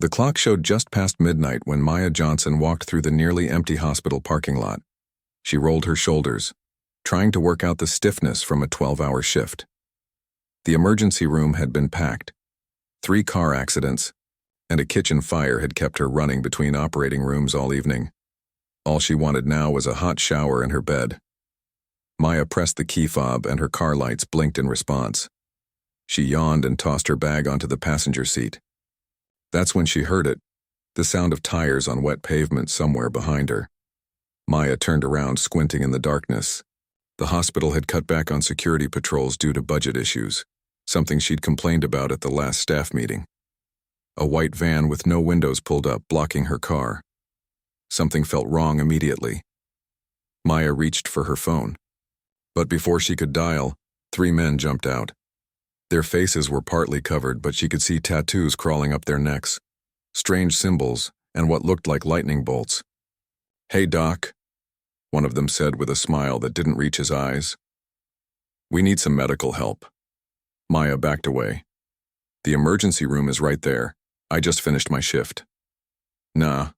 The clock showed just past midnight when Maya Johnson walked through the nearly empty hospital parking lot. She rolled her shoulders, trying to work out the stiffness from a 12-hour shift. The emergency room had been packed. 3 car accidents and a kitchen fire had kept her running between operating rooms all evening. All she wanted now was a hot shower in her bed. Maya pressed the key fob and her car lights blinked in response. She yawned and tossed her bag onto the passenger seat. That's when she heard it, the sound of tires on wet pavement somewhere behind her. Maya turned around, squinting in the darkness. The hospital had cut back on security patrols due to budget issues, something she'd complained about at the last staff meeting. A white van with no windows pulled up, blocking her car. Something felt wrong immediately. Maya reached for her phone. But before she could dial, 3 men jumped out. Their faces were partly covered, but she could see tattoos crawling up their necks, strange symbols, and what looked like lightning bolts. "Hey, Doc," one of them said with a smile that didn't reach his eyes. "We need some medical help." Maya backed away. "The emergency room is right there. I just finished my shift." "Nah.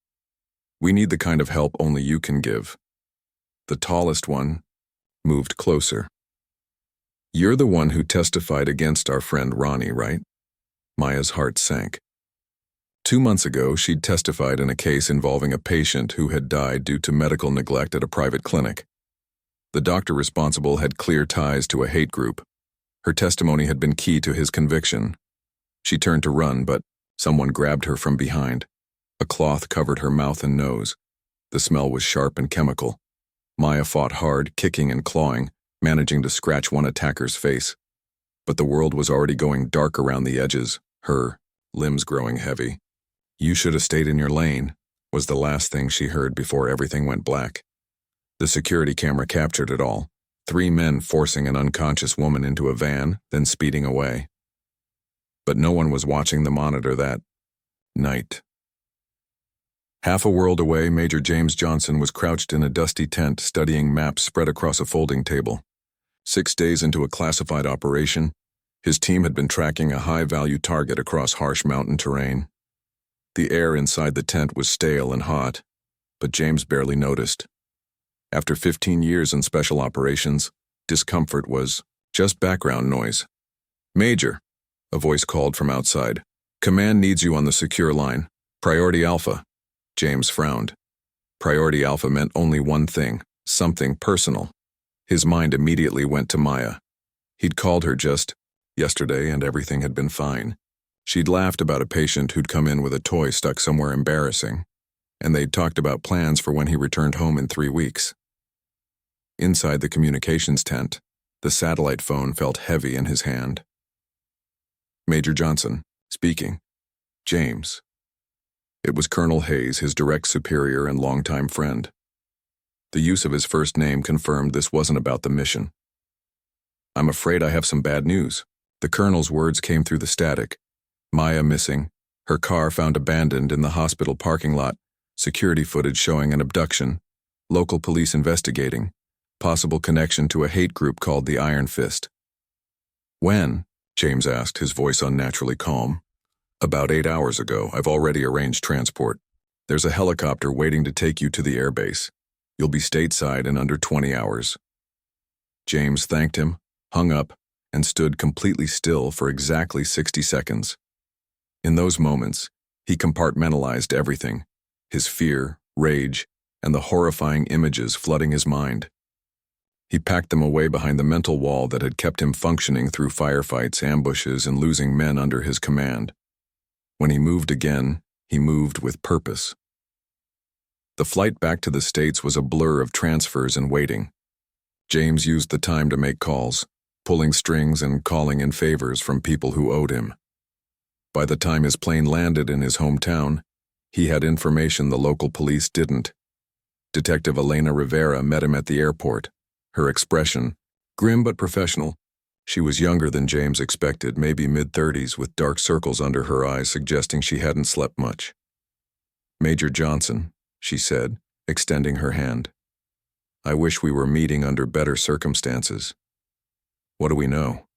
We need the kind of help only you can give." The tallest one moved closer. "You're the one who testified against our friend Ronnie, right?" Maya's heart sank. 2 months ago, she'd testified in a case involving a patient who had died due to medical neglect at a private clinic. The doctor responsible had clear ties to a hate group. Her testimony had been key to his conviction. She turned to run, but someone grabbed her from behind. A cloth covered her mouth and nose. The smell was sharp and chemical. Maya fought hard, kicking and clawing, managing to scratch one attacker's face. But the world was already going dark around the edges, her limbs growing heavy. "You should have stayed in your lane," was the last thing she heard before everything went black. The security camera captured it all. 3 men forcing an unconscious woman into a van, then speeding away. But no one was watching the monitor that night. Half a world away, Major James Johnson was crouched in a dusty tent studying maps spread across a folding table. 6 days into a classified operation, his team had been tracking a high-value target across harsh mountain terrain. The air inside the tent was stale and hot, but James barely noticed. After 15 years in special operations, discomfort was just background noise. "Major," a voice called from outside. "Command needs you on the secure line. Priority Alpha." James frowned. Priority Alpha meant only one thing, something personal. His mind immediately went to Maya. He'd called her just yesterday and everything had been fine. She'd laughed about a patient who'd come in with a toy stuck somewhere embarrassing, and they'd talked about plans for when he returned home in 3 weeks. Inside the communications tent, the satellite phone felt heavy in his hand. "Major Johnson, speaking. James." It was Colonel Hayes, his direct superior and longtime friend. The use of his first name confirmed this wasn't about the mission. "I'm afraid I have some bad news." The colonel's words came through the static. Maya missing, her car found abandoned in the hospital parking lot, security footage showing an abduction, local police investigating, possible connection to a hate group called the Iron Fist. "When?" James asked, his voice unnaturally calm. "About 8 hours ago. I've already arranged transport. There's a helicopter waiting to take you to the airbase. You'll be stateside in under 20 hours. James thanked him, hung up, and stood completely still for exactly 60 seconds. In those moments, he compartmentalized everything, his fear, rage, and the horrifying images flooding his mind. He packed them away behind the mental wall that had kept him functioning through firefights, ambushes, and losing men under his command. When he moved again, he moved with purpose. The flight back to the States was a blur of transfers and waiting. James used the time to make calls, pulling strings and calling in favors from people who owed him. By the time his plane landed in his hometown, he had information the local police didn't. Detective Elena Rivera met him at the airport, her expression grim but professional. She was younger than James expected, maybe mid-30s, with dark circles under her eyes suggesting she hadn't slept much. "Major Johnson," she said, extending her hand. "I wish we were meeting under better circumstances." "What do we know?"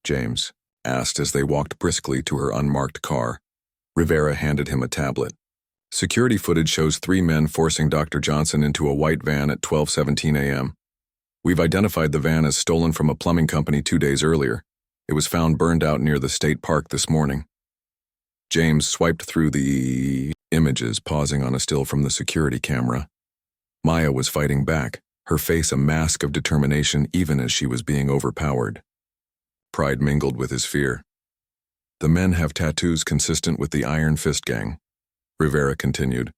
James asked as they walked briskly to her unmarked car. Rivera handed him a tablet. Security footage shows 3 men forcing Dr. Johnson into a white van at 12:17 a.m. We've identified the van as stolen from a plumbing company 2 days earlier. It was found burned out near the state park this morning. James swiped through the images, pausing on a still from the security camera. Maya was fighting back, her face a mask of determination even as she was being overpowered. Pride mingled with his fear. The men have tattoos consistent with the Iron Fist gang, Rivera continued.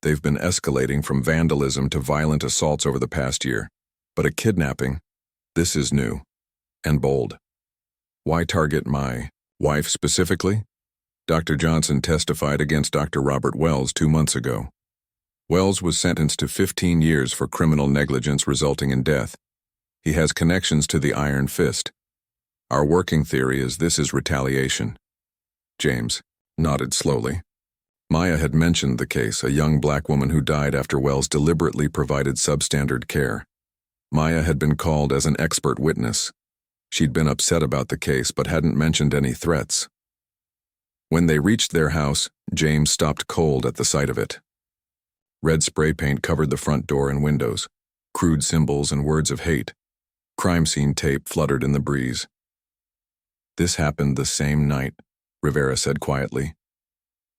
They've been escalating from vandalism to violent assaults over the past year, but a kidnapping, this is new and bold. Why target my wife specifically? Dr. Johnson testified against Dr. Robert Wells 2 months ago. Wells was sentenced to 15 years for criminal negligence resulting in death. He has connections to the Iron Fist. Our working theory is this is retaliation. James nodded slowly. Maya had mentioned the case, a young black woman who died after Wells deliberately provided substandard care. Maya had been called as an expert witness. She'd been upset about the case but hadn't mentioned any threats. When they reached their house, James stopped cold at the sight of it. Red spray paint covered the front door and windows, crude symbols and words of hate. Crime scene tape fluttered in the breeze. This happened the same night, Rivera said quietly.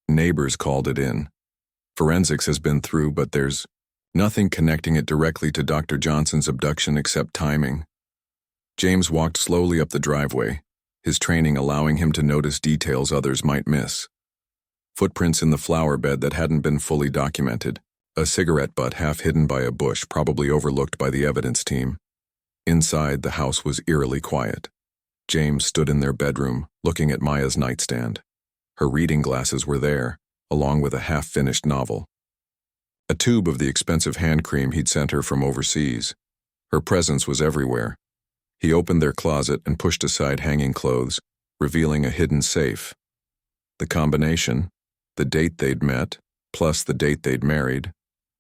Neighbors called it in. Forensics has been through, but there's nothing connecting it directly to Dr. Johnson's abduction except timing. James walked slowly up the driveway, his training allowing him to notice details others might miss. Footprints in the flower bed that hadn't been fully documented, a cigarette butt half hidden by a bush probably overlooked by the evidence team. Inside, the house was eerily quiet. James stood in their bedroom, looking at Maya's nightstand. Her reading glasses were there, along with a half-finished novel. A tube of the expensive hand cream he'd sent her from overseas. Her presence was everywhere. He opened their closet and pushed aside hanging clothes, revealing a hidden safe. The combination, the date they'd met, plus the date they'd married,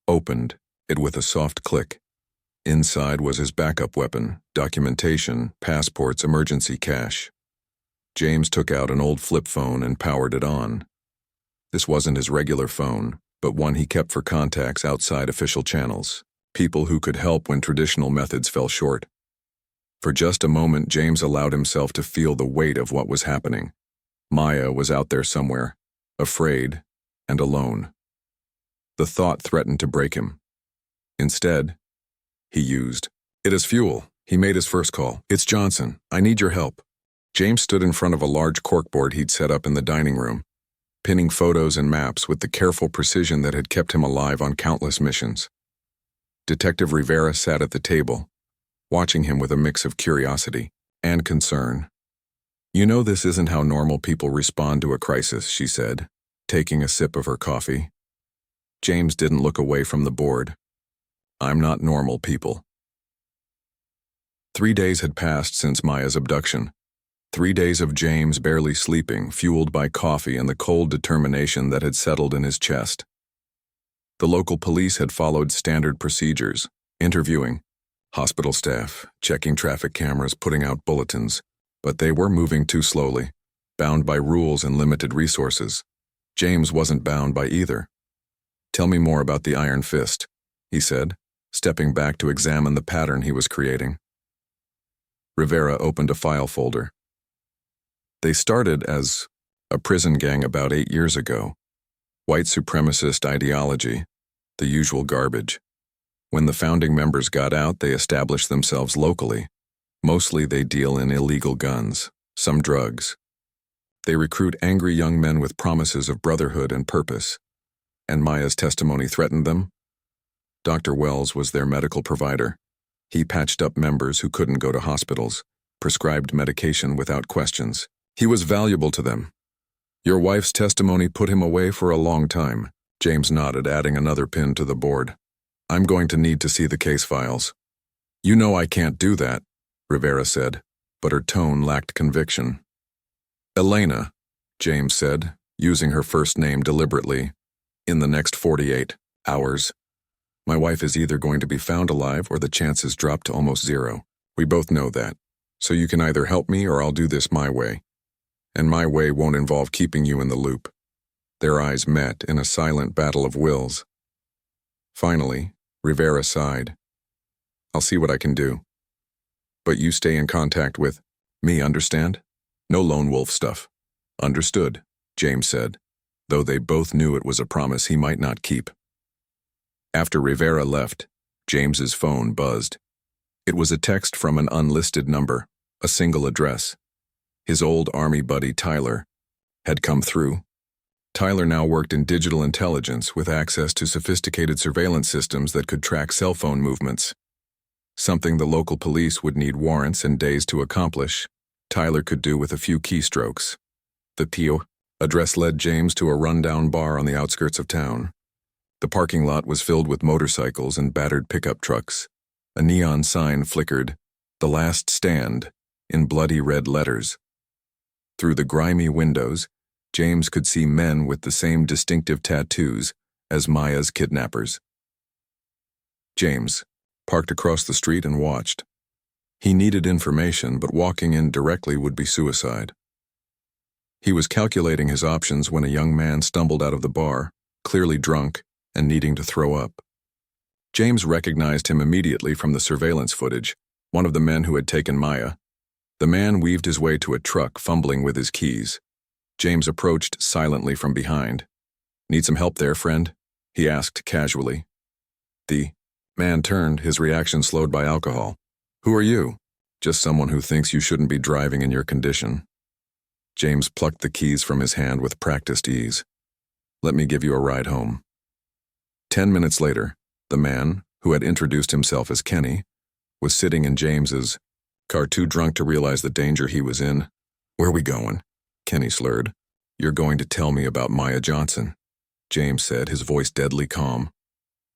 opened it with a soft click. Inside was his backup weapon, documentation, passports, emergency cash. James took out an old flip phone and powered it on. This wasn't his regular phone, but one he kept for contacts outside official channels, people who could help when traditional methods fell short. For just a moment, James allowed himself to feel the weight of what was happening. Maya was out there somewhere, afraid and alone. The thought threatened to break him. Instead, he used it as fuel. He made his first call. "It's Johnson. I need your help." James stood in front of a large corkboard he'd set up in the dining room, pinning photos and maps with the careful precision that had kept him alive on countless missions. Detective Rivera sat at the table, watching him with a mix of curiosity and concern. "You know this isn't how normal people respond to a crisis," she said, taking a sip of her coffee. James didn't look away from the board. "I'm not normal people." 3 days had passed since Maya's abduction. 3 days of James barely sleeping, fueled by coffee and the cold determination that had settled in his chest. The local police had followed standard procedures, interviewing hospital staff, checking traffic cameras, putting out bulletins, but they were moving too slowly, bound by rules and limited resources. James wasn't bound by either. "Tell me more about the Iron Fist," he said, stepping back to examine the pattern he was creating. Rivera opened a file folder. They started as a prison gang about 8 years ago. White supremacist ideology, the usual garbage. When the founding members got out, they established themselves locally. Mostly they deal in illegal guns, some drugs. They recruit angry young men with promises of brotherhood and purpose. And Maya's testimony threatened them? Dr. Wells was their medical provider. He patched up members who couldn't go to hospitals, prescribed medication without questions. He was valuable to them. "Your wife's testimony put him away for a long time," James nodded, adding another pin to the board. "I'm going to need to see the case files." "You know I can't do that," Rivera said, but her tone lacked conviction. "Elena," James said, using her first name deliberately, "in the next 48 hours, my wife is either going to be found alive or the chances drop to almost zero. We both know that. So you can either help me or I'll do this my way. And my way won't involve keeping you in the loop." Their eyes met in a silent battle of wills. Finally, Rivera sighed. I'll see what I can do. But you stay in contact with me, understand? No lone wolf stuff. Understood, James said, though they both knew it was a promise he might not keep. After Rivera left, James's phone buzzed. It was a text from an unlisted number, a single address. His old army buddy Tyler had come through. Tyler now worked in digital intelligence with access to sophisticated surveillance systems that could track cell phone movements. Something the local police would need warrants and days to accomplish, Tyler could do with a few keystrokes. The PO address led James to a rundown bar on the outskirts of town. The parking lot was filled with motorcycles and battered pickup trucks. A neon sign flickered, "The Last Stand," in bloody red letters. Through the grimy windows, James could see men with the same distinctive tattoos as Maya's kidnappers. James parked across the street and watched. He needed information, but walking in directly would be suicide. He was calculating his options when a young man stumbled out of the bar, clearly drunk and needing to throw up. James recognized him immediately from the surveillance footage, one of the men who had taken Maya. The man weaved his way to a truck, fumbling with his keys. James approached silently from behind. "Need some help there, friend?" he asked casually. The man turned, his reaction slowed by alcohol. "Who are you?" "Just someone who thinks you shouldn't be driving in your condition." James plucked the keys from his hand with practiced ease. "Let me give you a ride home." 10 minutes later, the man, who had introduced himself as Kenny, was sitting in James's car, too drunk to realize the danger he was in. "Where we going?" Kenny slurred. "You're going to tell me about Maya Johnson," James said, his voice deadly calm.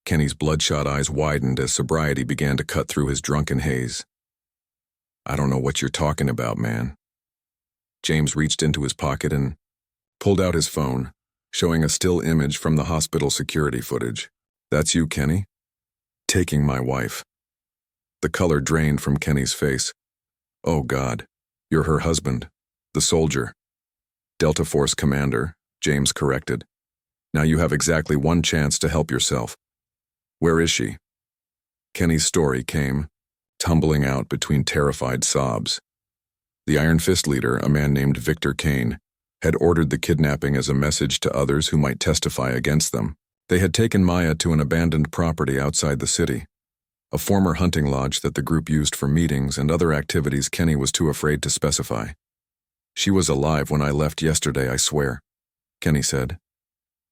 Kenny's bloodshot eyes widened as sobriety began to cut through his drunken haze. "I don't know what you're talking about, man." James reached into his pocket and pulled out his phone, showing a still image from the hospital security footage. "That's you, Kenny?" "Taking my wife." The color drained from Kenny's face. "Oh God, you're her husband, the soldier." "Delta Force commander," James corrected. "Now you have exactly one chance to help yourself." "Where is she?" Kenny's story came, tumbling out between terrified sobs. The Iron Fist leader, a man named Victor Kane, had ordered the kidnapping as a message to others who might testify against them. They had taken Maya to an abandoned property outside the city, a former hunting lodge that the group used for meetings and other activities Kenny was too afraid to specify. "She was alive when I left yesterday, I swear," Kenny said.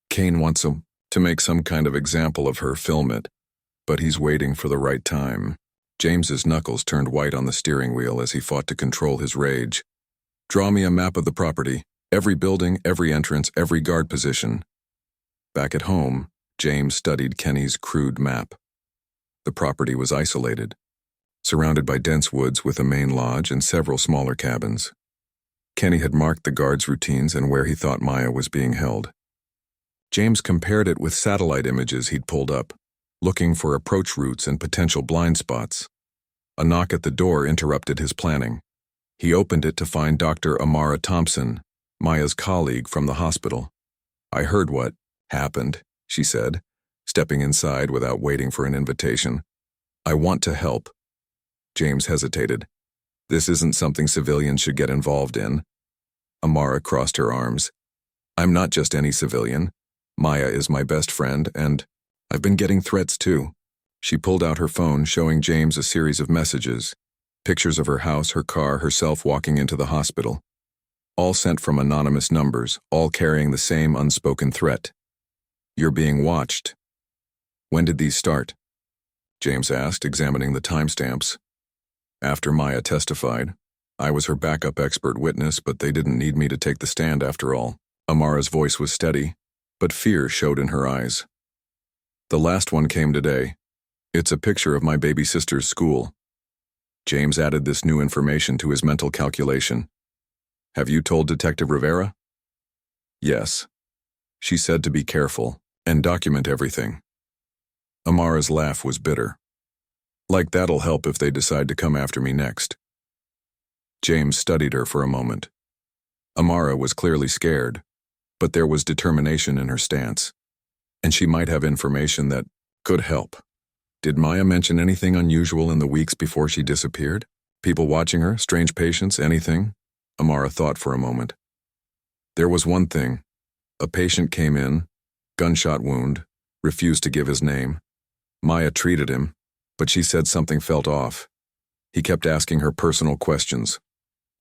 "Kane wants to make some kind of example of her, film it, but he's waiting for the right time." James's knuckles turned white on the steering wheel as he fought to control his rage. "Draw me a map of the property, every building, every entrance, every guard position." Back at home, James studied Kenny's crude map. The property was isolated, surrounded by dense woods with a main lodge and several smaller cabins. Kenny had marked the guards' routines and where he thought Maya was being held. James compared it with satellite images he'd pulled up, looking for approach routes and potential blind spots. A knock at the door interrupted his planning. He opened it to find Dr. Amara Thompson, Maya's colleague from the hospital. "I heard what happened," she said, stepping inside without waiting for an invitation. "I want to help." James hesitated. "This isn't something civilians should get involved in." Amara crossed her arms. "I'm not just any civilian. Maya is my best friend, and I've been getting threats too." She pulled out her phone, showing James a series of messages, pictures of her house, her car, herself walking into the hospital. All sent from anonymous numbers, all carrying the same unspoken threat. "You're being watched." "When did these start?" James asked, examining the timestamps. "After Maya testified. I was her backup expert witness, but they didn't need me to take the stand after all." Amara's voice was steady, but fear showed in her eyes. "The last one came today. It's a picture of my baby sister's school." James added this new information to his mental calculation. "Have you told Detective Rivera?" "Yes. She said to be careful and document everything." Amara's laugh was bitter. "Like that'll help if they decide to come after me next." James studied her for a moment. Amara was clearly scared, but there was determination in her stance. And she might have information that could help. Did Maya mention anything unusual in the weeks before she disappeared? People watching her, strange patients, anything? Amara thought for a moment. There was one thing. A patient came in, gunshot wound, refused to give his name. Maya treated him, but she said something felt off. He kept asking her personal questions.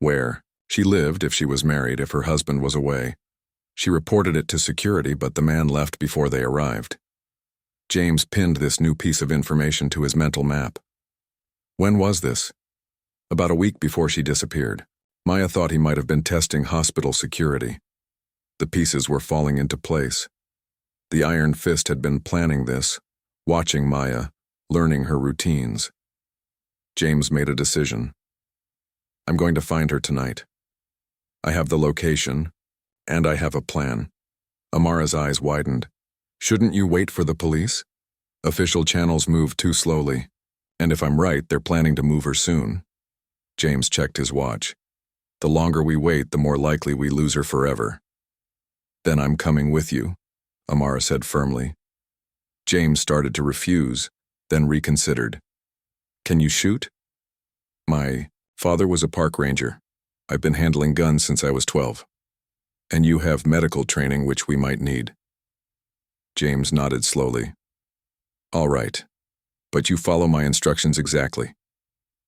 Where she lived, if she was married, if her husband was away. She reported it to security, but the man left before they arrived. James pinned this new piece of information to his mental map. When was this? About a week before she disappeared. Maya thought he might have been testing hospital security. The pieces were falling into place. The Iron Fist had been planning this, watching Maya, learning her routines. James made a decision. I'm going to find her tonight. I have the location, and I have a plan. Amara's eyes widened. Shouldn't you wait for the police? Official channels move too slowly, and if I'm right, they're planning to move her soon. James checked his watch. The longer we wait, the more likely we lose her forever. Then I'm coming with you, Amara said firmly. James started to refuse, then reconsidered. Can you shoot? My father was a park ranger. I've been handling guns since I was 12. And you have medical training, which we might need. James nodded slowly. All right, but you follow my instructions exactly.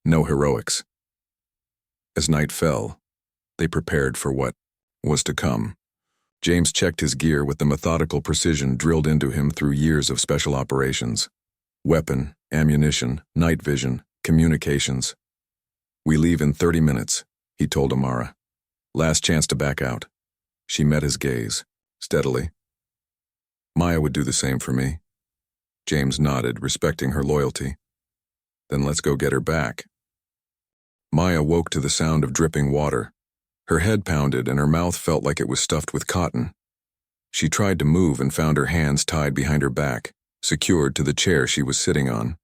No heroics. As night fell, they prepared for what was to come. James checked his gear with the methodical precision drilled into him through years of special operations. Weapon, ammunition, night vision, communications. We leave in 30 minutes, he told Amara. Last chance to back out. She met his gaze, steadily. Maya would do the same for me. James nodded, respecting her loyalty. Then let's go get her back. Maya woke to the sound of dripping water. Her head pounded and her mouth felt like it was stuffed with cotton. She tried to move and found her hands tied behind her back, secured to the chair she was sitting on.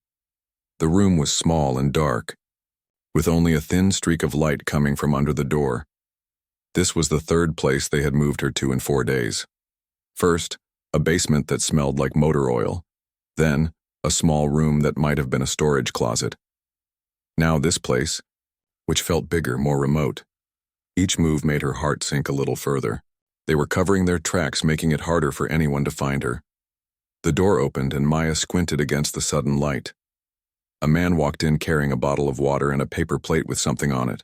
The room was small and dark, with only a thin streak of light coming from under the door. This was the third place they had moved her to in 4 days. First, a basement that smelled like motor oil. Then, a small room that might have been a storage closet. Now this place, which felt bigger, more remote. Each move made her heart sink a little further. They were covering their tracks, making it harder for anyone to find her. The door opened and Maya squinted against the sudden light. A man walked in carrying a bottle of water and a paper plate with something on it.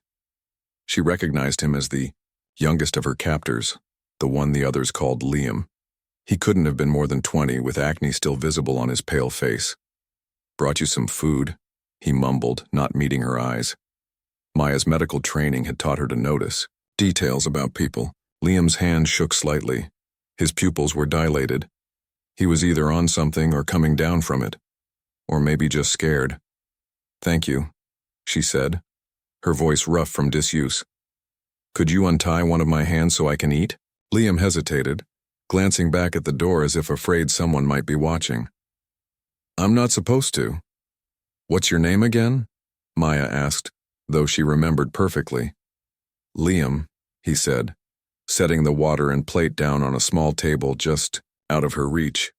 She recognized him as the youngest of her captors, the one the others called Liam. He couldn't have been more than 20, with acne still visible on his pale face. Brought you some food, he mumbled, not meeting her eyes. Maya's medical training had taught her to notice details about people. Liam's hand shook slightly. His pupils were dilated. He was either on something or coming down from it, or maybe just scared. Thank you, she said, her voice rough from disuse. Could you untie one of my hands so I can eat? Liam hesitated, glancing back at the door as if afraid someone might be watching. I'm not supposed to. What's your name again? Maya asked, though she remembered perfectly. Liam, he said, setting the water and plate down on a small table just out of her reach.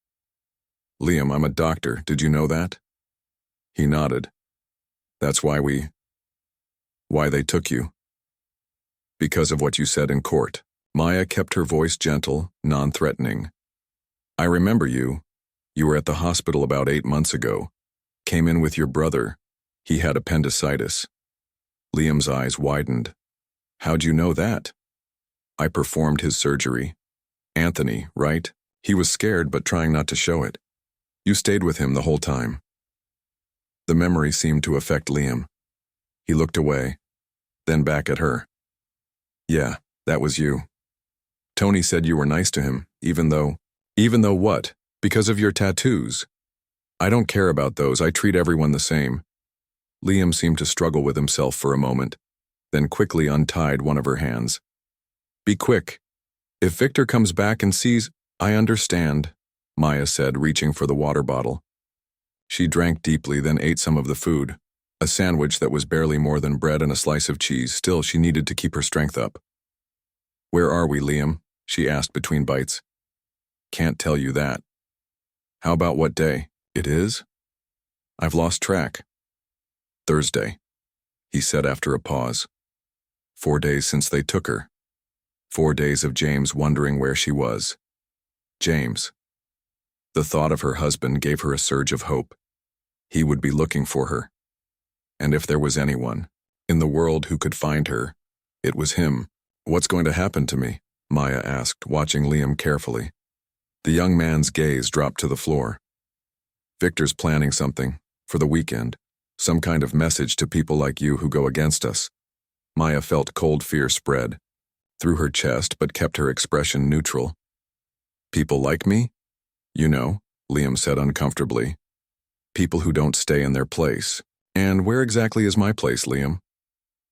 Liam, I'm a doctor. Did you know that? He nodded. That's why they took you. Because of what you said in court. Maya kept her voice gentle, non-threatening. I remember you. You were at the hospital about 8 months ago. Came in with your brother. He had appendicitis. Liam's eyes widened. How'd you know that? I performed his surgery. Anthony, right? He was scared but trying not to show it. You stayed with him the whole time. The memory seemed to affect Liam. He looked away, then back at her. Yeah, that was you. Tony said you were nice to him, even though what? Because of your tattoos. I don't care about those. I treat everyone the same. Liam seemed to struggle with himself for a moment, then quickly untied one of her hands. Be quick. If Victor comes back and sees, I understand, Maya said, reaching for the water bottle. She drank deeply, then ate some of the food, a sandwich that was barely more than bread and a slice of cheese. Still, she needed to keep her strength up. Where are we, Liam? she asked between bites. Can't tell you that. How about what day? It is? I've lost track. Thursday, he said after a pause. 4 days since they took her. 4 days of James wondering where she was. James. The thought of her husband gave her a surge of hope. He would be looking for her. And if there was anyone in the world who could find her, it was him. What's going to happen to me? Maya asked, watching Liam carefully. The young man's gaze dropped to the floor. Victor's planning something, for the weekend. Some kind of message to people like you who go against us. Maya felt cold fear spread through her chest but kept her expression neutral. People like me? You know, Liam said uncomfortably. People who don't stay in their place. And where exactly is my place, Liam?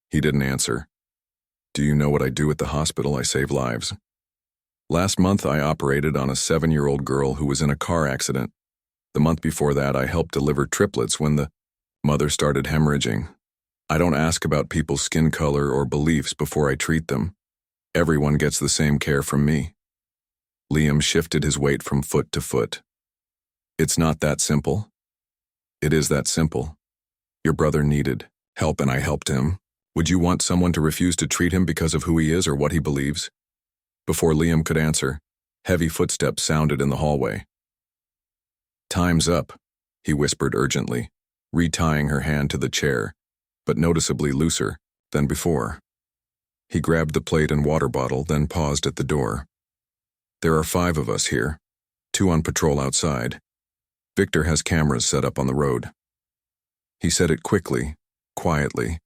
He didn't answer. Do you know what I do at the hospital? I save lives. Last month I operated on a 7-year-old girl who was in a car accident. The month before that I helped deliver triplets when the mother started hemorrhaging. I don't ask about people's skin color or beliefs before I treat them. Everyone gets the same care from me. Liam shifted his weight from foot to foot. It's not that simple. It is that simple. Your brother needed help and I helped him. Would you want someone to refuse to treat him because of who he is or what he believes? Before Liam could answer, heavy footsteps sounded in the hallway. Time's up, he whispered urgently, retying her hand to the chair, but noticeably looser than before. He grabbed the plate and water bottle, then paused at the door. There are 5 of us here, 2 on patrol outside. Victor has cameras set up on the road. He said it quickly, quietly,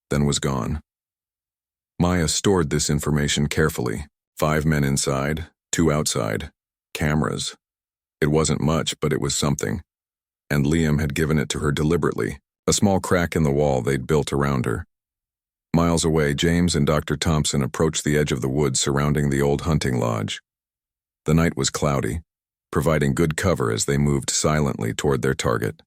then was gone. Maya stored this information carefully. 5 men inside, 2 outside. Cameras. It wasn't much, but it was something. And Liam had given it to her deliberately, a small crack in the wall they'd built around her. Miles away, James and Dr. Thompson approached the edge of the woods surrounding the old hunting lodge. The night was cloudy, providing good cover as they moved silently toward their target.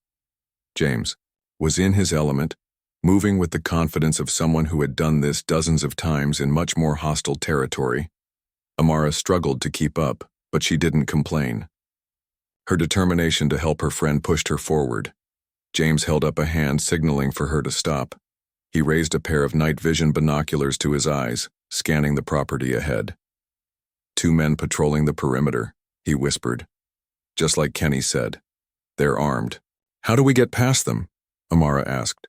James was in his element, moving with the confidence of someone who had done this dozens of times in much more hostile territory. Amara struggled to keep up, but she didn't complain. Her determination to help her friend pushed her forward. James held up a hand signaling for her to stop. He raised a pair of night vision binoculars to his eyes, scanning the property ahead. 2 men patrolling the perimeter, he whispered. Just like Kenny said. They're armed. How do we get past them? Amara asked.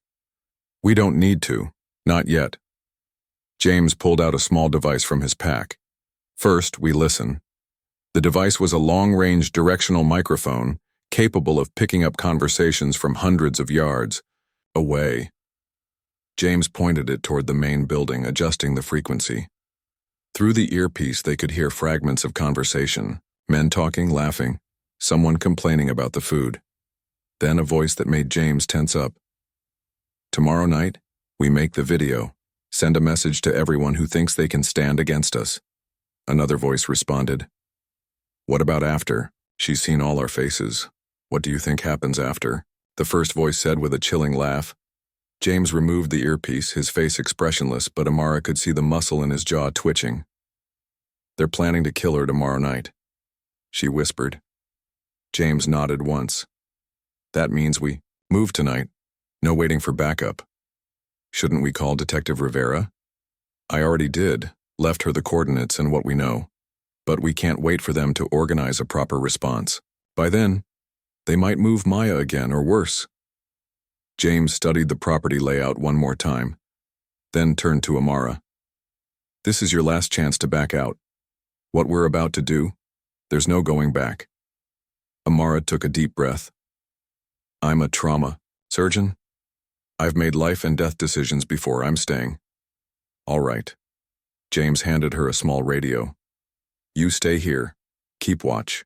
We don't need to. Not yet. James pulled out a small device from his pack. First, we listen. The device was a long-range directional microphone capable of picking up conversations from hundreds of yards away. James pointed it toward the main building, adjusting the frequency. Through the earpiece, they could hear fragments of conversation, men talking, laughing, someone complaining about the food. Then a voice that made James tense up. Tomorrow night, we make the video. Send a message to everyone who thinks they can stand against us. Another voice responded. What about after? She's seen all our faces. What do you think happens after? The first voice said with a chilling laugh. James removed the earpiece, his face expressionless, but Amara could see the muscle in his jaw twitching. They're planning to kill her tomorrow night, she whispered. James nodded once. That means we move tonight. No waiting for backup. Shouldn't we call Detective Rivera? I already did, left her the coordinates and what we know. But we can't wait for them to organize a proper response. By then, they might move Maya again or worse. James studied the property layout one more time, then turned to Amara. This is your last chance to back out. What we're about to do, there's no going back. Amara took a deep breath. I'm a trauma surgeon. I've made life and death decisions before. I'm staying. All right. James handed her a small radio. You stay here. Keep watch.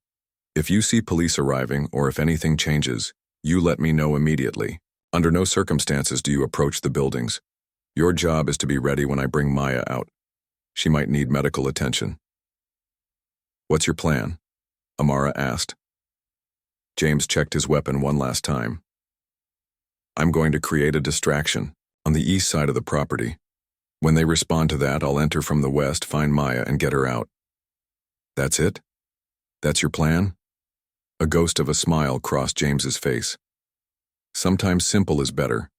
If you see police arriving or if anything changes, you let me know immediately. Under no circumstances do you approach the buildings. Your job is to be ready when I bring Maya out. She might need medical attention. What's your plan? Amara asked. James checked his weapon one last time. I'm going to create a distraction on the east side of the property. When they respond to that, I'll enter from the west, find Maya, and get her out. That's it? That's your plan? A ghost of a smile crossed James's face. Sometimes simple is better,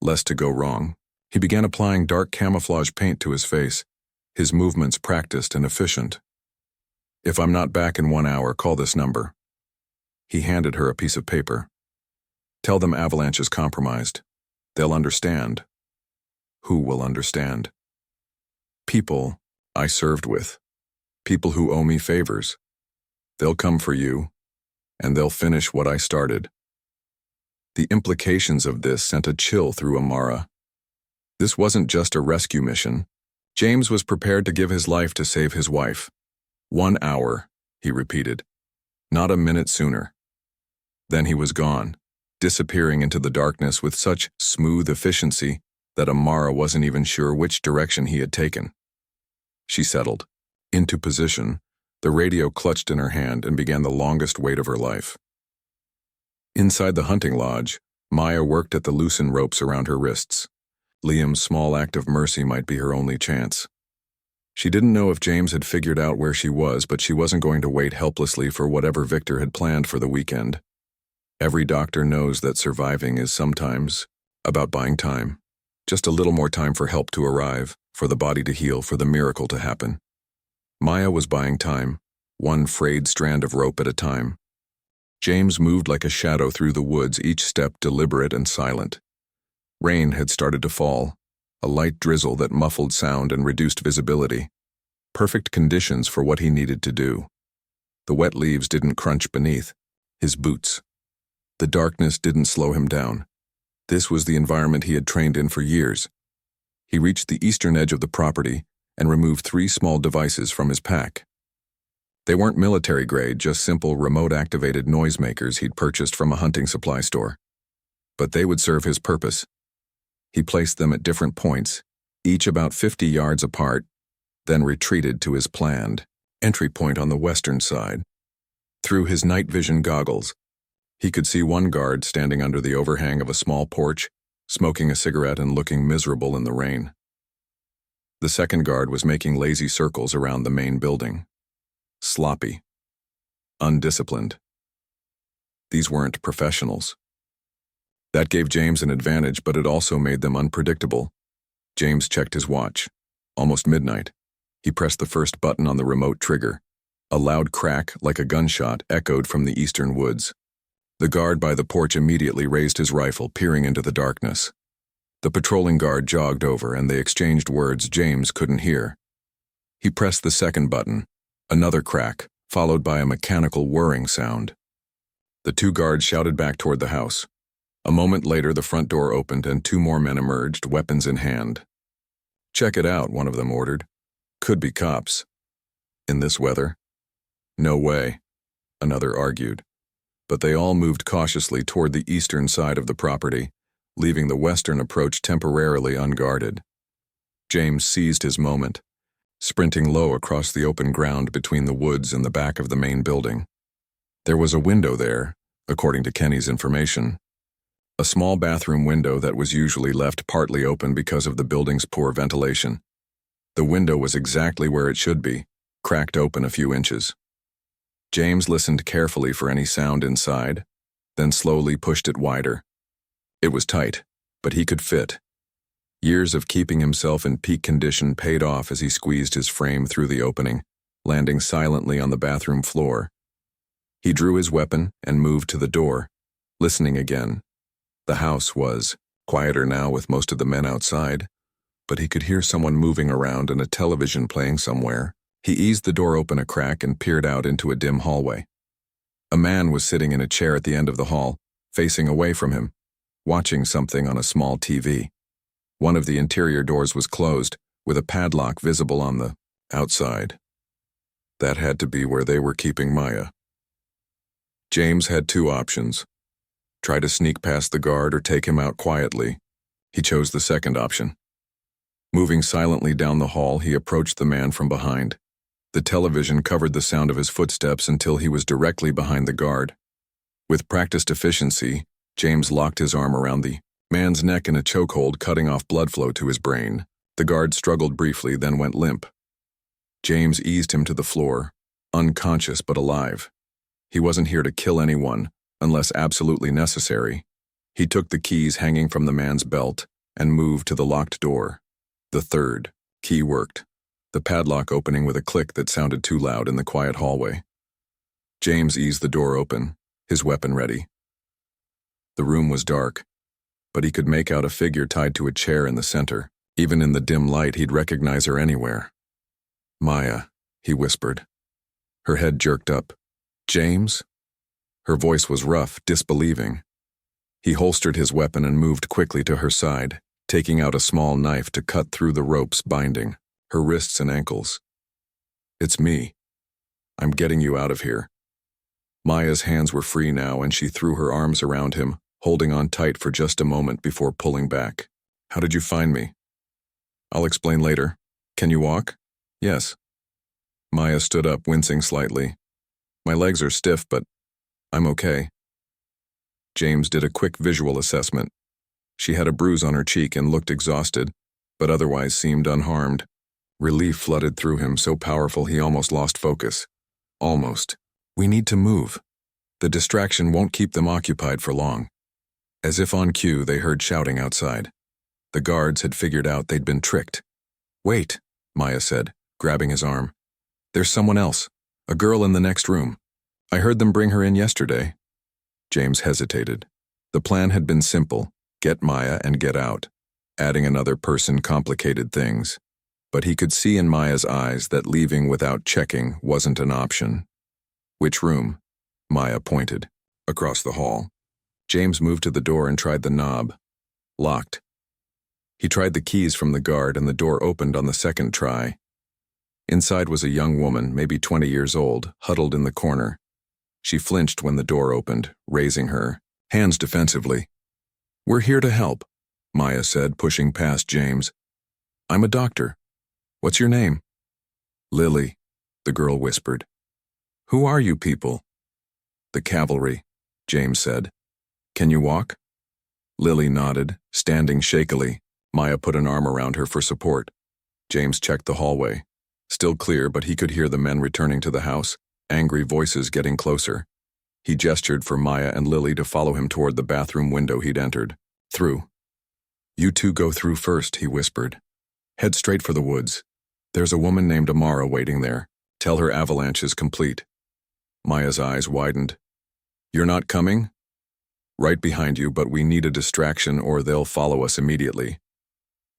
less to go wrong. He began applying dark camouflage paint to his face, his movements practiced and efficient. If I'm not back in 1 hour, call this number. He handed her a piece of paper. Tell them Avalanche is compromised. They'll understand. Who will understand? People I served with. People who owe me favors. They'll come for you, and they'll finish what I started. The implications of this sent a chill through Amara. This wasn't just a rescue mission. James was prepared to give his life to save his wife. 1 hour, he repeated. Not a minute sooner. Then he was gone, disappearing into the darkness with such smooth efficiency that Amara wasn't even sure which direction he had taken. She settled into position, the radio clutched in her hand, and began the longest wait of her life. Inside the hunting lodge, Maya worked at the loosened ropes around her wrists. Liam's small act of mercy might be her only chance. She didn't know if James had figured out where she was, but she wasn't going to wait helplessly for whatever Victor had planned for the weekend. Every doctor knows that surviving is sometimes about buying time. Just a little more time for help to arrive, for the body to heal, for the miracle to happen. Maya was buying time, one frayed strand of rope at a time. James moved like a shadow through the woods, each step deliberate and silent. Rain had started to fall, a light drizzle that muffled sound and reduced visibility. Perfect conditions for what he needed to do. The wet leaves didn't crunch beneath his boots. The darkness didn't slow him down. This was the environment he had trained in for years. He reached the eastern edge of the property and removed 3 small devices from his pack. They weren't military grade, just simple remote-activated noisemakers he'd purchased from a hunting supply store. But they would serve his purpose. He placed them at different points, each about 50 yards apart, then retreated to his planned entry point on the western side. Through his night vision goggles, he could see one guard standing under the overhang of a small porch, smoking a cigarette and looking miserable in the rain. The second guard was making lazy circles around the main building. Sloppy. Undisciplined. These weren't professionals. That gave James an advantage, but it also made them unpredictable. James checked his watch. Almost midnight. He pressed the first button on the remote trigger. A loud crack, like a gunshot, echoed from the eastern woods. The guard by the porch immediately raised his rifle, peering into the darkness. The patrolling guard jogged over, and they exchanged words James couldn't hear. He pressed the second button. Another crack, followed by a mechanical whirring sound. The 2 guards shouted back toward the house. A moment later, the front door opened and 2 more men emerged, weapons in hand. "Check it out," one of them ordered. "Could be cops." "In this weather?" "No way," another argued. But they all moved cautiously toward the eastern side of the property, leaving the western approach temporarily unguarded. James seized his moment, sprinting low across the open ground between the woods and the back of the main building. There was a window there, according to Kenny's information. A small bathroom window that was usually left partly open because of the building's poor ventilation. The window was exactly where it should be, cracked open a few inches. James listened carefully for any sound inside, then slowly pushed it wider. It was tight, but he could fit. Years of keeping himself in peak condition paid off as he squeezed his frame through the opening, landing silently on the bathroom floor. He drew his weapon and moved to the door, listening again. The house was quieter now with most of the men outside, but he could hear someone moving around and a television playing somewhere. He eased the door open a crack and peered out into a dim hallway. A man was sitting in a chair at the end of the hall, facing away from him, watching something on a small TV. One of the interior doors was closed, with a padlock visible on the outside. That had to be where they were keeping Maya. James had 2 options. Try to sneak past the guard or take him out quietly. He chose the second option. Moving silently down the hall, he approached the man from behind. The television covered the sound of his footsteps until he was directly behind the guard. With practiced efficiency, James locked his arm around the man's neck in a chokehold, cutting off blood flow to his brain. The guard struggled briefly, then went limp. James eased him to the floor, unconscious but alive. He wasn't here to kill anyone, unless absolutely necessary. He took the keys hanging from the man's belt and moved to the locked door. The third key worked, the padlock opening with a click that sounded too loud in the quiet hallway. James eased the door open, his weapon ready. The room was dark, but he could make out a figure tied to a chair in the center. Even in the dim light, he'd recognize her anywhere. "Maya," he whispered. Her head jerked up. "James?" Her voice was rough, disbelieving. He holstered his weapon and moved quickly to her side, taking out a small knife to cut through the ropes binding her wrists and ankles. "It's me. I'm getting you out of here." Maya's hands were free now, and she threw her arms around him, holding on tight for just a moment before pulling back. "How did you find me?" "I'll explain later. Can you walk?" "Yes." Maya stood up, wincing slightly. "My legs are stiff, but I'm okay." James did a quick visual assessment. She had a bruise on her cheek and looked exhausted, but otherwise seemed unharmed. Relief flooded through him, so powerful he almost lost focus. Almost. "We need to move. The distraction won't keep them occupied for long." As if on cue, they heard shouting outside. The guards had figured out they'd been tricked. "Wait," Maya said, grabbing his arm. "There's someone else, a girl in the next room. I heard them bring her in yesterday." James hesitated. The plan had been simple: get Maya and get out. Adding another person complicated things. But he could see in Maya's eyes that leaving without checking wasn't an option. "Which room?" Maya pointed. "Across the hall." James moved to the door and tried the knob. Locked. He tried the keys from the guard, and the door opened on the second try. Inside was a young woman, maybe 20 years old, huddled in the corner. She flinched when the door opened, raising her hands defensively. "We're here to help," Maya said, pushing past James. "I'm a doctor. What's your name?" "Lily," the girl whispered. "Who are you people?" "The cavalry," James said. "Can you walk?" Lily nodded, standing shakily. Maya put an arm around her for support. James checked the hallway. Still clear, but he could hear the men returning to the house, angry voices getting closer. He gestured for Maya and Lily to follow him toward the bathroom window he'd entered. "Through." "You two go through first," he whispered. "Head straight for the woods. There's a woman named Amara waiting there. Tell her avalanche is complete." Maya's eyes widened. "You're not coming?" "Right behind you, but we need a distraction or they'll follow us immediately."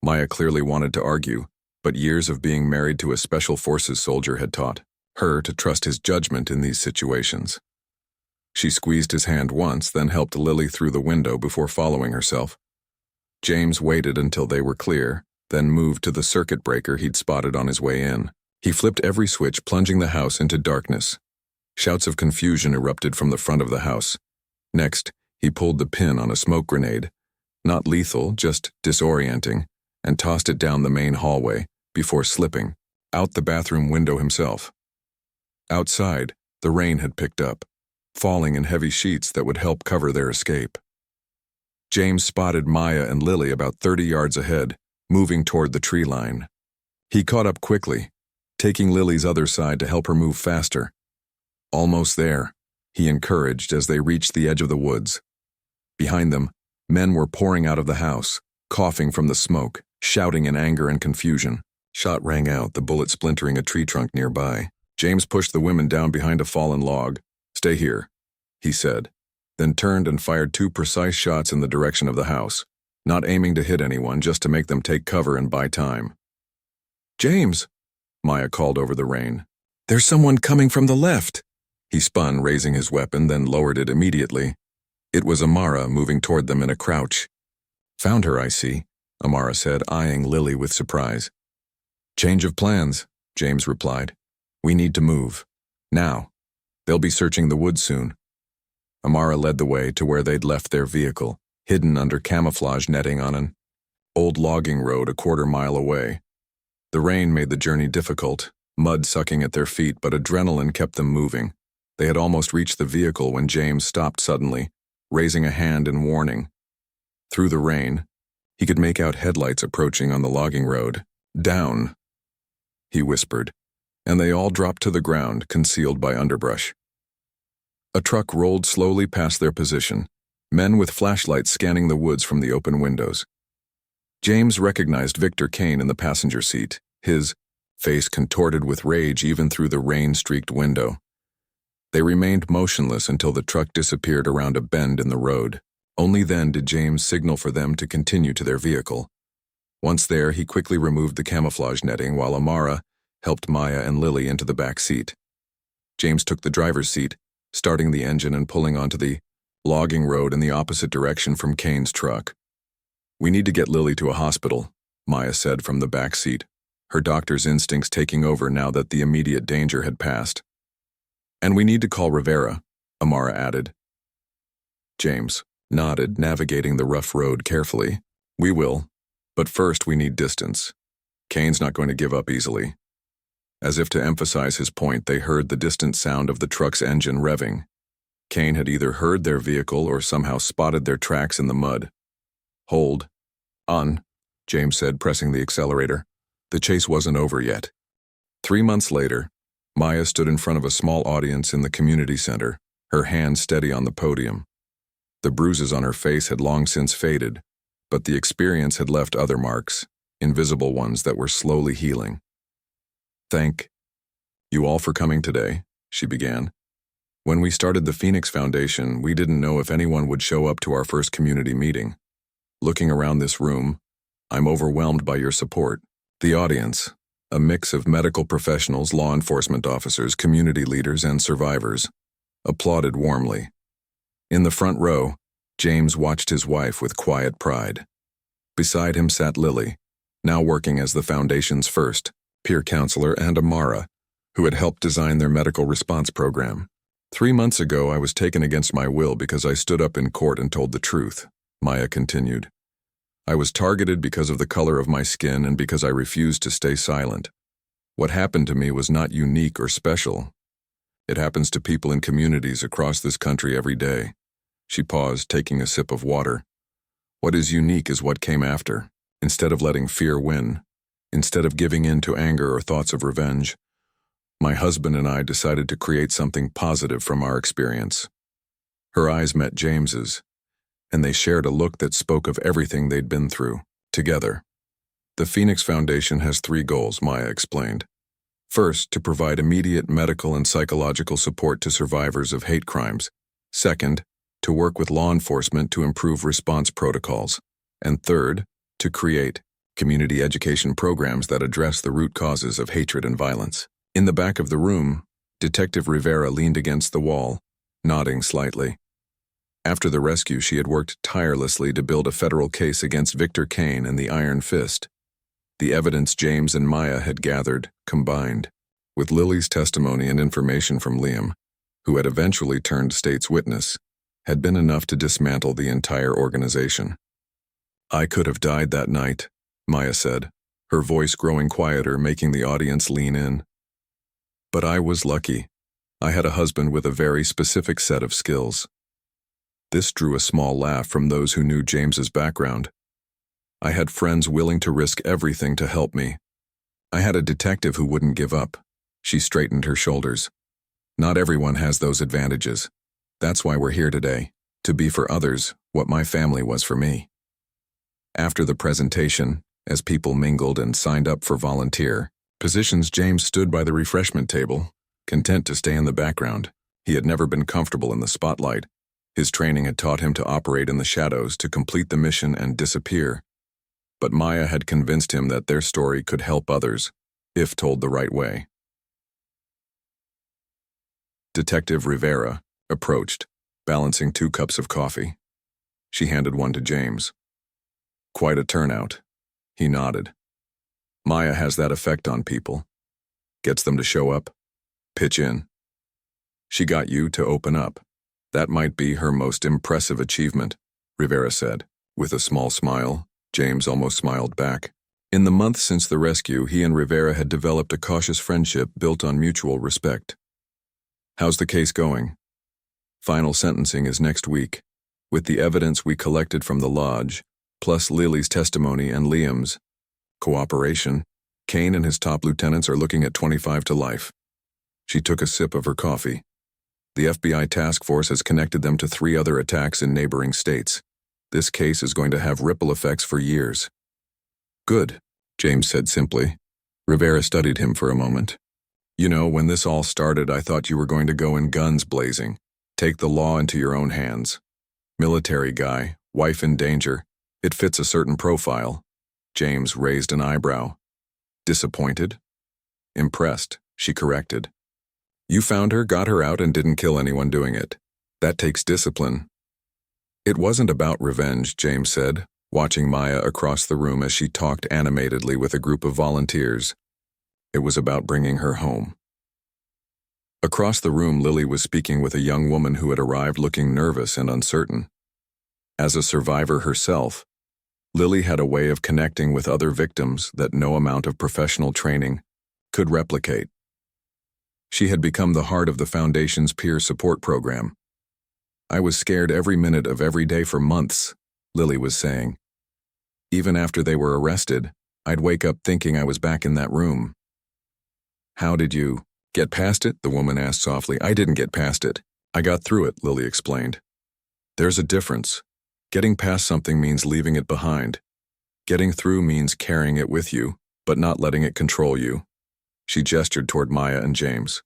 Maya clearly wanted to argue, but years of being married to a Special Forces soldier had taught her to trust his judgment in these situations. She squeezed his hand once, then helped Lily through the window before following herself. James waited until they were clear, then moved to the circuit breaker he'd spotted on his way in. He flipped every switch, plunging the house into darkness. Shouts of confusion erupted from the front of the house. Next, he pulled the pin on a smoke grenade, not lethal, just disorienting, and tossed it down the main hallway before slipping out the bathroom window himself. Outside, the rain had picked up, falling in heavy sheets that would help cover their escape. James spotted Maya and Lily about 30 yards ahead, moving toward the tree line. He caught up quickly, taking Lily's other side to help her move faster. "Almost there," he encouraged as they reached the edge of the woods. Behind them, men were pouring out of the house, coughing from the smoke, shouting in anger and confusion. Shot rang out, the bullet splintering a tree trunk nearby. James pushed the women down behind a fallen log. "Stay here," he said, then turned and fired 2 precise shots in the direction of the house, not aiming to hit anyone, just to make them take cover and buy time. "James!" Maya called over the rain. "There's someone coming from the left!" He spun, raising his weapon, then lowered it immediately. It was Amara, moving toward them in a crouch. "Found her, I see," Amara said, eyeing Lily with surprise. "Change of plans," James replied. "We need to move. Now. They'll be searching the woods soon." Amara led the way to where they'd left their vehicle, hidden under camouflage netting on an old logging road a quarter-mile away. The rain made the journey difficult, mud sucking at their feet, but adrenaline kept them moving. They had almost reached the vehicle when James stopped suddenly, raising a hand in warning. Through the rain, he could make out headlights approaching on the logging road. "Down," he whispered, and they all dropped to the ground, concealed by underbrush. A truck rolled slowly past their position, men with flashlights scanning the woods from the open windows. James recognized Victor Kane in the passenger seat, his face contorted with rage even through the rain-streaked window. They remained motionless until the truck disappeared around a bend in the road. Only then did James signal for them to continue to their vehicle. Once there, he quickly removed the camouflage netting while Amara helped Maya and Lily into the back seat. James took the driver's seat, starting the engine and pulling onto the logging road in the opposite direction from Kane's truck. "We need to get Lily to a hospital," Maya said from the back seat, her doctor's instincts taking over now that the immediate danger had passed. "And we need to call Rivera," Amara added. James nodded, navigating the rough road carefully. "We will, but first we need distance. Kane's not going to give up easily." As if to emphasize his point, they heard the distant sound of the truck's engine revving. Kane had either heard their vehicle or somehow spotted their tracks in the mud. "Hold on," James said, pressing the accelerator. The chase wasn't over yet. 3 months later, Maya stood in front of a small audience in the community center, her hand steady on the podium. The bruises on her face had long since faded, but the experience had left other marks, invisible ones that were slowly healing. "Thank you all for coming today," she began. "When we started the Phoenix Foundation, we didn't know if anyone would show up to our first community meeting. Looking around this room, I'm overwhelmed by your support." The audience, a mix of medical professionals, law enforcement officers, community leaders, and survivors, applauded warmly. In the front row, James watched his wife with quiet pride. Beside him sat Lily, now working as the Foundation's first peer counselor, and Amara, who had helped design their medical response program. 3 months ago, I was taken against my will because I stood up in court and told the truth, Maya continued. I was targeted because of the color of my skin and because I refused to stay silent. What happened to me was not unique or special. It happens to people in communities across this country every day. She paused, taking a sip of water. What is unique is what came after. Instead of letting fear win, instead of giving in to anger or thoughts of revenge, my husband and I decided to create something positive from our experience. Her eyes met James's, and they shared a look that spoke of everything they'd been through, together. The Phoenix Foundation has 3 goals, Maya explained. First, to provide immediate medical and psychological support to survivors of hate crimes. Second, to work with law enforcement to improve response protocols. And third, to create community education programs that address the root causes of hatred and violence. In the back of the room, Detective Rivera leaned against the wall, nodding slightly. After the rescue, she had worked tirelessly to build a federal case against Victor Kane and the Iron Fist. The evidence James and Maya had gathered, combined, with Lily's testimony and information from Liam, who had eventually turned state's witness, had been enough to dismantle the entire organization. I could have died that night, Maya said, her voice growing quieter, making the audience lean in. But I was lucky. I had a husband with a very specific set of skills. This drew a small laugh from those who knew James's background. I had friends willing to risk everything to help me. I had a detective who wouldn't give up. She straightened her shoulders. Not everyone has those advantages. That's why we're here today, to be for others what my family was for me. After the presentation, as people mingled and signed up for volunteer positions, James stood by the refreshment table, content to stay in the background. He had never been comfortable in the spotlight. His training had taught him to operate in the shadows, to complete the mission and disappear. But Maya had convinced him that their story could help others, if told the right way. Detective Rivera approached, balancing 2 cups of coffee. She handed one to James. Quite a turnout. He nodded. Maya has that effect on people. Gets them to show up, pitch in. She got you to open up. That might be her most impressive achievement, Rivera said. With a small smile, James almost smiled back. In the month since the rescue, he and Rivera had developed a cautious friendship built on mutual respect. How's the case going? Final sentencing is next week. With the evidence we collected from the lodge, plus Lily's testimony and Liam's cooperation, Kane and his top lieutenants are looking at 25 to life. She took a sip of her coffee. The FBI task force has connected them to 3 other attacks in neighboring states. This case is going to have ripple effects for years. Good, James said simply. Rivera studied him for a moment. You know, when this all started, I thought you were going to go in guns blazing. Take the law into your own hands. Military guy, wife in danger. It fits a certain profile. James raised an eyebrow. Disappointed? Impressed, she corrected. You found her, got her out, and didn't kill anyone doing it. That takes discipline. It wasn't about revenge, James said, watching Maya across the room as she talked animatedly with a group of volunteers. It was about bringing her home. Across the room, Lily was speaking with a young woman who had arrived looking nervous and uncertain. As a survivor herself, Lily had a way of connecting with other victims that no amount of professional training could replicate. She had become the heart of the Foundation's peer support program. I was scared every minute of every day for months, Lily was saying. Even after they were arrested, I'd wake up thinking I was back in that room. How did you get past it? The woman asked softly. I didn't get past it. I got through it, Lily explained. There's a difference. Getting past something means leaving it behind. Getting through means carrying it with you, but not letting it control you. She gestured toward Maya and James.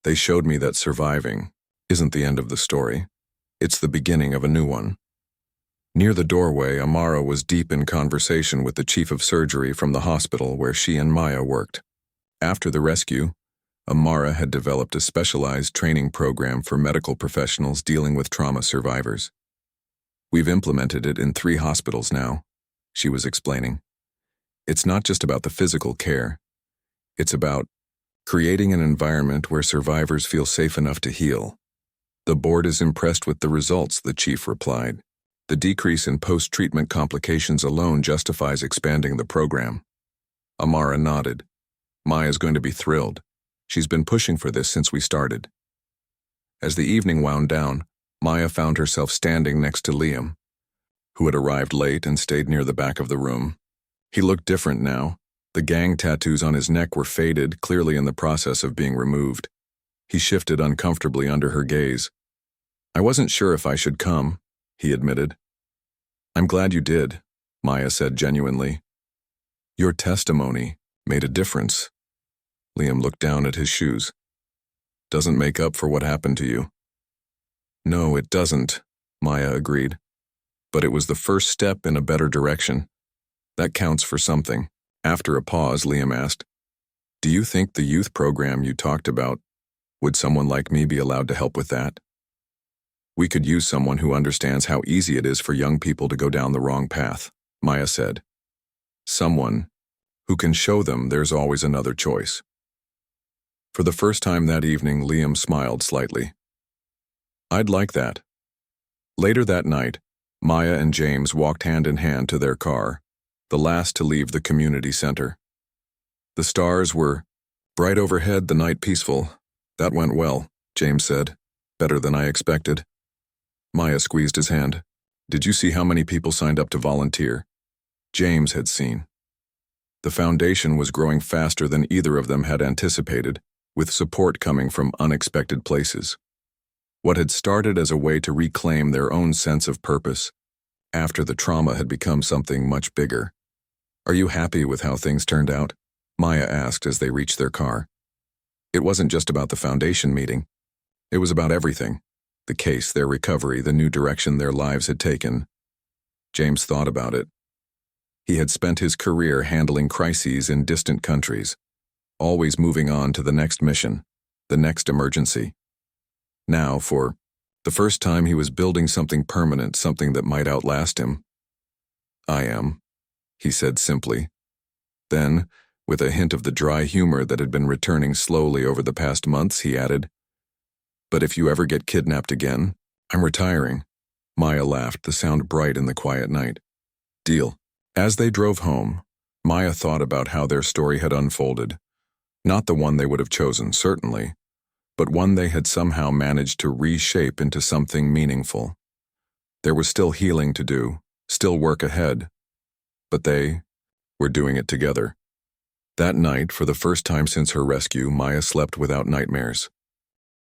They showed me that surviving isn't the end of the story. It's the beginning of a new one. Near the doorway, Amara was deep in conversation with the chief of surgery from the hospital where she and Maya worked. After the rescue, Amara had developed a specialized training program for medical professionals dealing with trauma survivors. We've implemented it in 3 hospitals now, she was explaining. It's not just about the physical care. It's about creating an environment where survivors feel safe enough to heal. The board is impressed with the results, the chief replied. The decrease in post-treatment complications alone justifies expanding the program. Amara nodded. Maya's going to be thrilled. She's been pushing for this since we started. As the evening wound down, Maya found herself standing next to Liam, who had arrived late and stayed near the back of the room. He looked different now. The gang tattoos on his neck were faded, clearly in the process of being removed. He shifted uncomfortably under her gaze. I wasn't sure if I should come, he admitted. I'm glad you did, Maya said genuinely. Your testimony made a difference. Liam looked down at his shoes. Doesn't make up for what happened to you. No, it doesn't, Maya agreed. But it was the first step in a better direction. That counts for something. After a pause, Liam asked, Do you think the youth program you talked about, would someone like me be allowed to help with that? We could use someone who understands how easy it is for young people to go down the wrong path, Maya said. Someone who can show them there's always another choice. For the first time that evening, Liam smiled slightly. I'd like that. Later that night, Maya and James walked hand in hand to their car, the last to leave the community center. The stars were bright overhead, the night peaceful. That went well, James said. Better than I expected. Maya squeezed his hand. Did you see how many people signed up to volunteer? James had seen. The foundation was growing faster than either of them had anticipated, with support coming from unexpected places. What had started as a way to reclaim their own sense of purpose, after the trauma had become something much bigger. Are you happy with how things turned out? Maya asked as they reached their car. It wasn't just about the foundation meeting. It was about everything. The case, their recovery, the new direction their lives had taken. James thought about it. He had spent his career handling crises in distant countries, always moving on to the next mission, the next emergency. Now, for the first time, he was building something permanent, something that might outlast him. I am, he said simply. Then, with a hint of the dry humor that had been returning slowly over the past months, he added, But if you ever get kidnapped again, I'm retiring. Maya laughed, the sound bright in the quiet night. Deal. As they drove home, Maya thought about how their story had unfolded. Not the one they would have chosen, certainly, but one they had somehow managed to reshape into something meaningful. There was still healing to do, still work ahead, but they were doing it together. That night, for the first time since her rescue, Maya slept without nightmares.